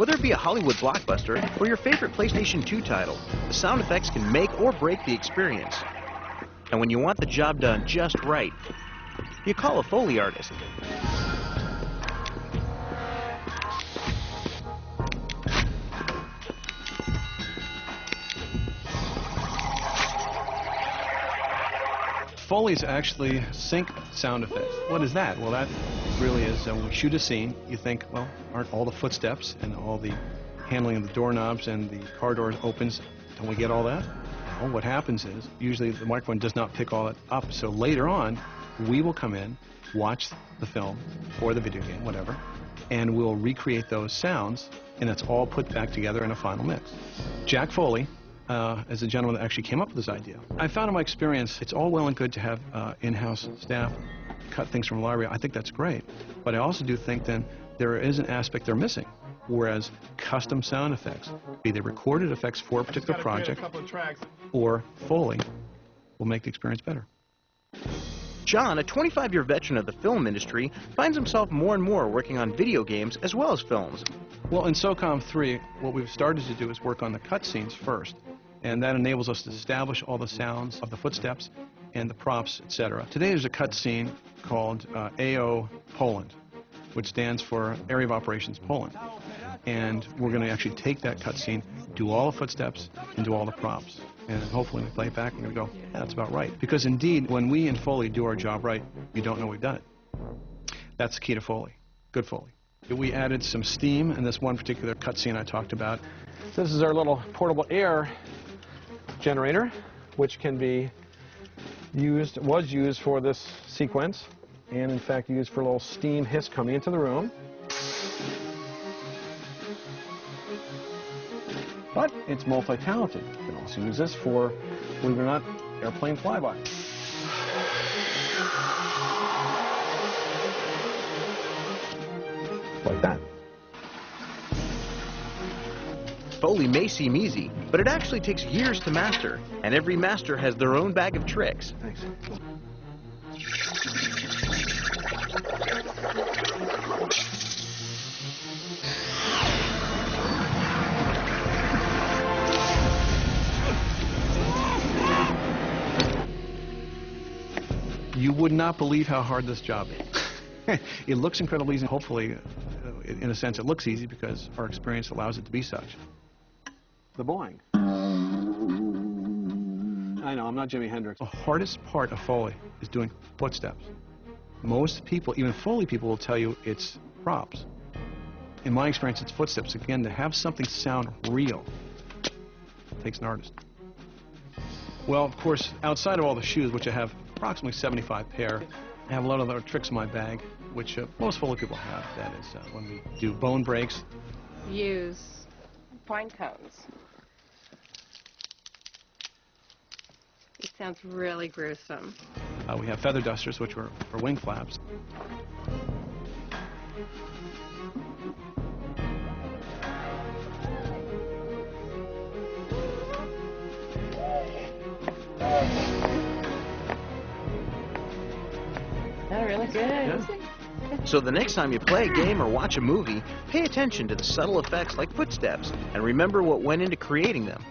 Whether it be a Hollywood blockbuster or your favorite PlayStation 2 title, the sound effects can make or break the experience. And when you want the job done just right, you call a Foley artist. Foley's actually sync sound effects. What is that? Well, that really is when we shoot a scene, you think, well, aren't all the footsteps and all the handling of the doorknobs and the car door opens, don't we get all that? Well, what happens is, usually the microphone does not pick all that up, so later on, we will come in, watch the film, or the video game, whatever, and we'll recreate those sounds, and it's all put back together in a final mix. Jack Foley, as a gentleman that actually came up with this idea. I found in my experience, it's all well and good to have in-house staff cut things from a library. I think that's great. But I also do think then there is an aspect they're missing, whereas custom sound effects, be they recorded effects for a particular project or Foley, will make the experience better. John, a 25-year veteran of the film industry, finds himself more and more working on video games as well as films. Well, in SOCOM 3, what we've started to do is work on the cutscenes first, and that enables us to establish all the sounds of the footsteps and the props, etc. Today there's a cutscene called AO Poland, which stands for Area of Operations Poland. And we're going to actually take that cutscene, do all the footsteps, and do all the props. And hopefully we play it back and we go, yeah, that's about right. Because indeed, when we in Foley do our job right, you don't know we've done it. That's the key to Foley, good Foley. We added some steam in this one particular cutscene I talked about. This is our little portable air generator, which can be used, was used for this sequence, and in fact used for a little steam hiss coming into the room. But it's multi-talented. You can also use this for, believe it or not, airplane flyby. Like that. Foley may seem easy, but it actually takes years to master, and every master has their own bag of tricks. Thanks. You would not believe how hard this job is. It looks incredibly easy. Hopefully, in a sense, it looks easy because our experience allows it to be such. The boing. I know, I'm not Jimi Hendrix. The hardest part of Foley is doing footsteps. Most people, even Foley people, will tell you it's props. In my experience, it's footsteps. Again, to have something sound real takes an artist. Well, of course, outside of all the shoes, which I have approximately 75 pair, I have a lot of other tricks in my bag, which most Foley people have. That is, when we do bone breaks. Use pine cones. It sounds really gruesome. We have feather dusters, which are for wing flaps. Oh, really good. Yeah. So the next time you play a game or watch a movie, pay attention to the subtle effects like footsteps, and remember what went into creating them.